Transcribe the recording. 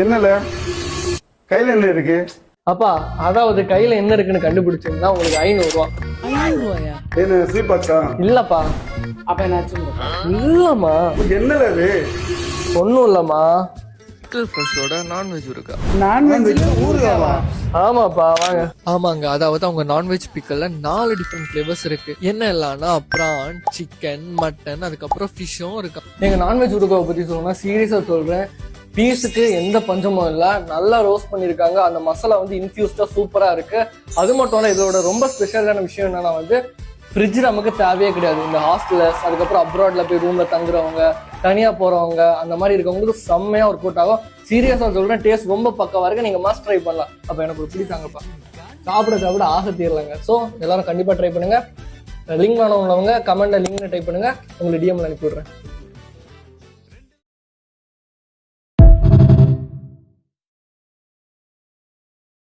என்னல கையில என்ன இருக்கு? அப்பா அதாவது கையில என்ன இருக்குன்னு கண்டுபிடிச்சீங்கன்னா உங்களுக்கு 500 ரூபா. 500 ரூபாயா? என்ன ஸ்வீபாக்ஸா? இல்லப்பா. அப்ப என்னாச்சு? இல்லம்மா, என்னல அது? ஒண்ணும் இல்லம்மா. ஃப்ரெஷ்ஷோட நான்வெஜ் இருக்கா? நான்வெஜ்ல ஊறுகாவா? ஆமாப்பா, வாங்க. ஆமாங்க, அதாவது அவங்க நான்வெஜ் பிக்கல்ல 4 டிஃப்ரெண்ட் ஃபிளேவர்ஸ் இருக்கு. என்ன இல்லைன்னா ப்ரான், சிக்கன், மட்டன், அதுக்கப்புறம் ஃபிஷ்ஷும் இருக்கு. எங்க நான்வெஜ் உடுக்காவை பத்தி சொல்லணும்னா சீரியஸா சொல்றேன், பீஸுக்கு எந்த பஞ்சமும் இல்ல. நல்லா ரோஸ்ட் பண்ணிருக்காங்க. அந்த மசாலா வந்து இன்ஃபியூஸ்டா சூப்பரா இருக்கு. அது மட்டும் இல்ல, இதோட ரொம்ப ஸ்பெஷலான விஷயம் என்னன்னா வந்து ஃப்ரிட்ஜ் நமக்கு தேவையே கிடையாது. இந்த ஹாஸ்டலர்ஸ், அதுக்கப்புறம் அப்ராட்ல போய் ரூம்ல தங்குறவங்க, தனியா போறவங்க, அந்த மாதிரி இருக்கவங்களுக்கு செம்மையா ஒர்க் அவுட் ஆகும். சீரியஸா சொல்றேன், டேஸ்ட் ரொம்ப பக்கவா இருக்கு. நீங்க மஸ்ட் ட்ரை பண்ணலாம். அப்ப எனக்கு ஒரு பிடித்தாங்கப்பா, சாப்பிட ஆசை தீரலங்க. ஸோ எல்லாரும் கண்டிப்பா ட்ரை பண்ணுங்க. லிங்க் வேணும்னவங்க கமெண்ட்ல லிங்க் டைப் பண்ணுங்க, உங்களுக்கு டிஎம்ல அனுப்பி விடுறேன்.